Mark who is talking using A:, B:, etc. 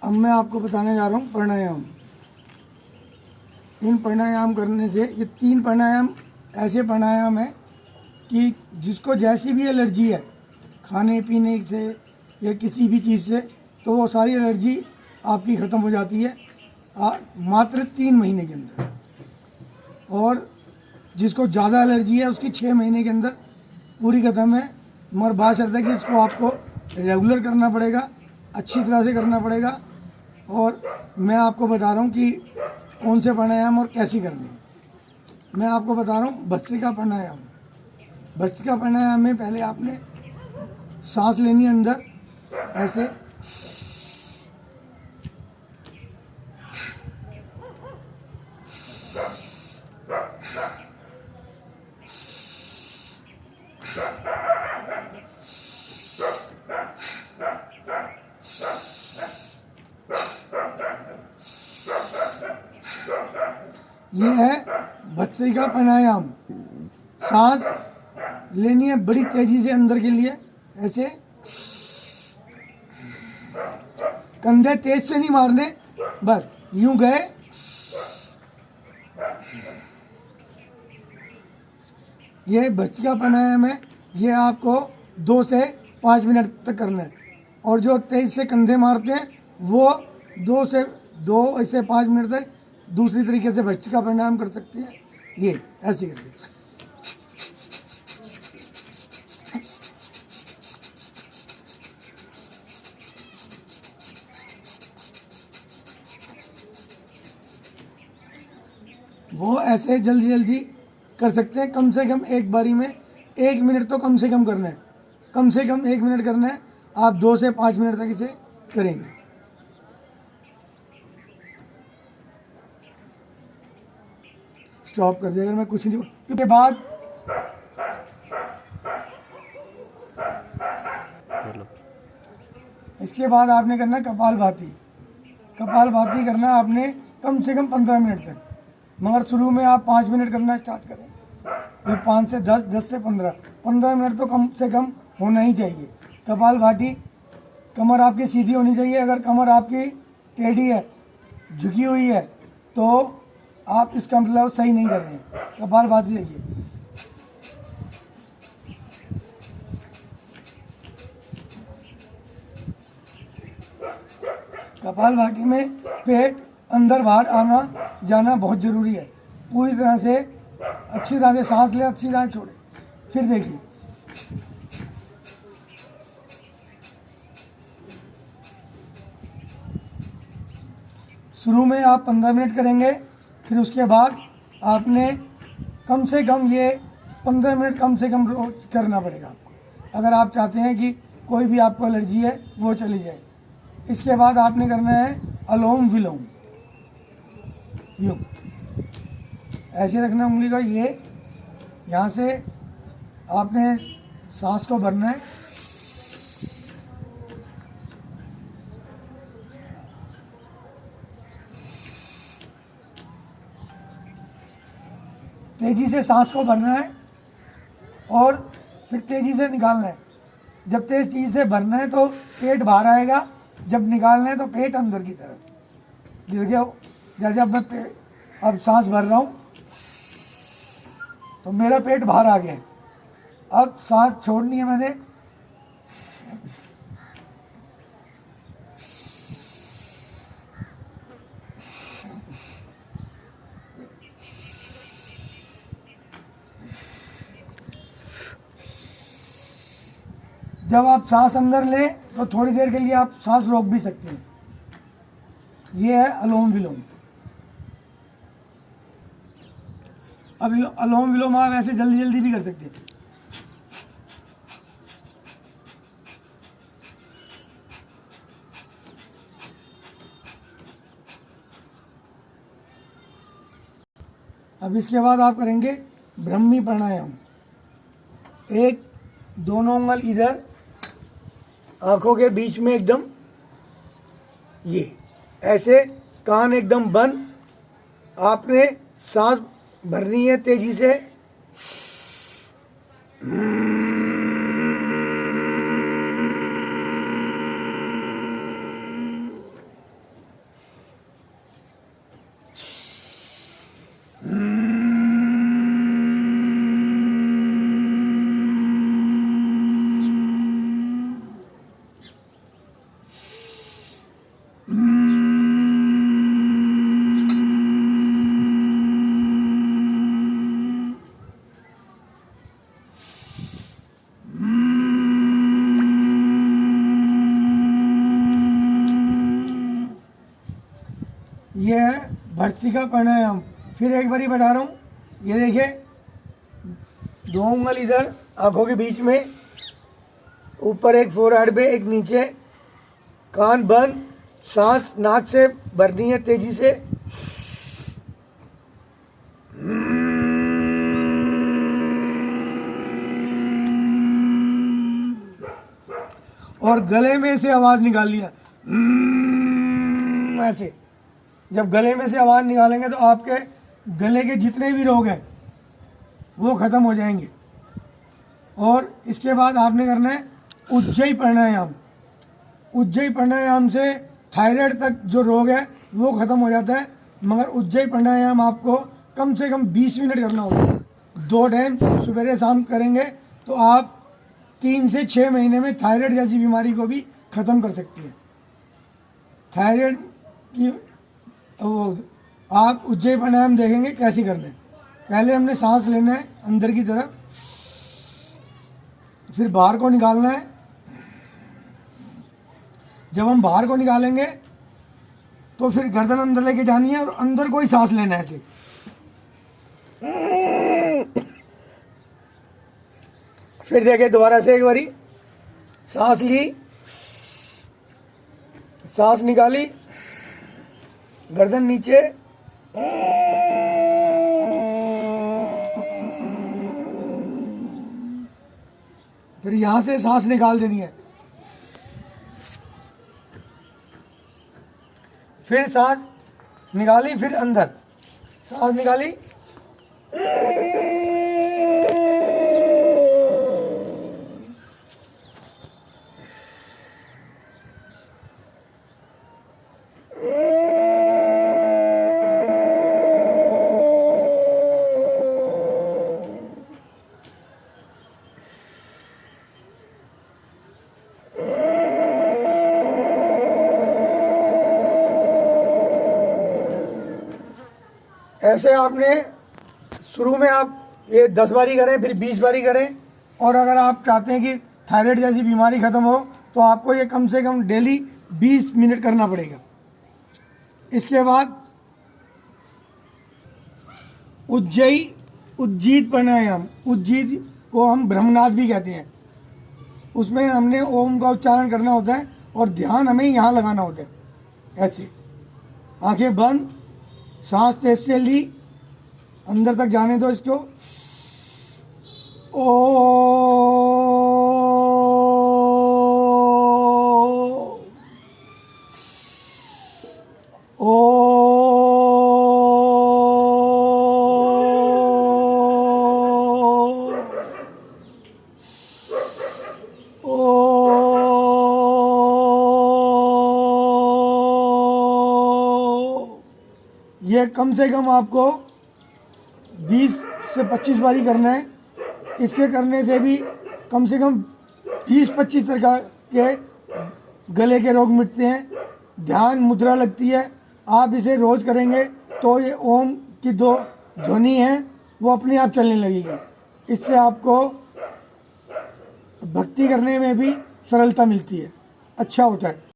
A: अब मैं आपको बताने जा रहा हूँ प्राणायाम। इन प्राणायाम करने से, ये 3 प्राणायाम ऐसे प्राणायाम है कि जिसको जैसी भी एलर्जी है खाने पीने से या किसी भी चीज़ से, तो वो सारी एलर्जी आपकी ख़त्म हो जाती है मात्र 3 महीने के अंदर। और जिसको ज़्यादा एलर्जी है उसकी 6 महीने के अंदर पूरी ख़त्म है। मगर बात शर्त है कि इसको आपको रेगुलर करना पड़ेगा, अच्छी तरह से करना पड़ेगा। और मैं आपको बता रहा हूँ कि कौन से प्राणायाम और कैसी करनी है। मैं आपको बता रहा हूँ भस्त्रिका प्राणायाम। भस्त्रिका प्राणायाम में पहले आपने सांस लेनी है अंदर ऐसे, ये है भस्त्रिका प्राणायाम। सांस लेनी है बड़ी तेजी से अंदर के लिए ऐसे, कंधे तेज से नहीं मारने, बस यूं गए, ये भस्त्रिका प्राणायाम है। ये आपको 2 से 5 मिनट तक करना है। और जो तेज से कंधे मारते हैं वो 2 से 5 मिनट तक दूसरी तरीके से भस्त्रिका प्राणायाम कर सकते हैं। ये ऐसे करके वो ऐसे जल्दी जल्दी कर सकते हैं। कम से कम एक बारी में 1 मिनट तो कम से कम करना है, कम से कम 1 मिनट करना है। आप 2 से 5 मिनट तक इसे करेंगे। स्टॉप कर दिया अगर मैं कुछ नहीं। उसके बाद इसके बाद आपने करना है कपालभाति। कपालभाति करना है आपने कम से कम 15 मिनट तक। मगर शुरू में आप 5 मिनट करना स्टार्ट करें, फिर 5 से 10, 10 से 15 मिनट तो कम से कम होना ही चाहिए। कपालभाति, कमर आपकी सीधी होनी चाहिए। अगर कमर आपकी टेढ़ी है, झुकी हुई है, तो आप इसका मतलब सही नहीं कर रहे हैं। कपालभाति देखिए, कपालभाति में पेट अंदर बाहर आना जाना बहुत ज़रूरी है। पूरी तरह से अच्छी तरह से सांस ले, अच्छी तरह छोड़े। फिर देखिए, शुरू में आप 15 मिनट करेंगे, फिर उसके बाद आपने कम से कम ये 15 मिनट कम से कम रोज करना पड़ेगा आपको, अगर आप चाहते हैं कि कोई भी आपको एलर्जी है वो चली जाए। इसके बाद आपने करना है अलोम विलोम। यूँ ऐसे रखना उंगली का, ये यहाँ से आपने सांस को भरना है। तेज़ी से सांस को भरना है और फिर तेज़ी से निकालना है। जब तेज़ी से भरना है तो पेट बाहर आएगा, जब निकालना है तो पेट अंदर की तरफ। देखिए, जैसे अब मैं अब सांस भर रहा हूँ तो मेरा पेट बाहर आ गया। अब सांस छोड़नी है मैंने, जब आप सांस अंदर लें तो थोड़ी देर के लिए आप सांस रोक भी सकते हैं। ये है अलोम विलोम। अब अलोम विलोम आप ऐसे जल्दी जल्दी भी कर सकते हैं। अब इसके बाद आप करेंगे ब्रह्मी प्राणायाम। एक दोनों उंगल इधर आंखों के बीच में एकदम, ये ऐसे कान एकदम बंद, आपने सांस भरनी है तेजी से। ये है भर्त्सिका प्राणायाम। फिर एक बारी बता रहा हूँ, ये देखिए, 2 उंगल इधर आंखों के बीच में, ऊपर एक फोरहेड पे, एक नीचे, कान बंद, सांस नाक से भरनी है तेजी से। और गले में से आवाज निकालनी है ऐसे। जब गले में से आवाज निकालेंगे तो आपके गले के जितने भी रोग हैं वो खत्म हो जाएंगे। और इसके बाद आपने करना है उज्जयी प्राणायाम। उज्जयी प्राणायाम से थायराइड तक जो रोग है वो खत्म हो जाता है, मगर उज्जयी प्राणायाम आपको कम से कम 20 मिनट करना होगा। 2 टाइम सवेरे शाम करेंगे तो आप 3 से 6 महीने में थायराइड जैसी बीमारी को भी ख़त्म कर सकते हैं। थायराइड की वो आप उज्जयी प्राणायाम देखेंगे कैसे करना है। पहले हमने सांस लेना है अंदर की तरफ, फिर बाहर को निकालना है। जब हम बाहर को निकालेंगे तो फिर गर्दन अंदर लेके जानी है और अंदर को ही सांस लेना है ऐसे। फिर देखिए दोबारा से एक बारी, सांस ली, सांस निकाली, गर्दन नीचे, फिर यहां से सांस निकाल देनी है। फिर सांस निकाली, फिर अंदर सांस निकाली, ऐसे आपने शुरू में आप ये 10 बारी करें, फिर 20 बारी करें। और अगर आप चाहते हैं कि थायराइड जैसी बीमारी ख़त्म हो तो आपको ये कम से कम डेली 20 मिनट करना पड़ेगा। इसके बाद उज्जीत प्राणायाम, उज्जीत को हम ब्रह्मनाद भी कहते हैं। उसमें हमने ओम का उच्चारण करना होता है और ध्यान हमें यहाँ लगाना होता है ऐसे। आंखें बंद, सांस तेज से ली, अंदर तक जाने दो इसको। ओ ये कम से कम आपको 20 से 25 बारी करना है। इसके करने से भी कम से कम 20-25 तरह के गले के रोग मिटते हैं। ध्यान मुद्रा लगती है। आप इसे रोज़ करेंगे तो ये ओम की 2 ध्वनि है वो अपने आप चलने लगेगी। इससे आपको भक्ति करने में भी सरलता मिलती है, अच्छा होता है।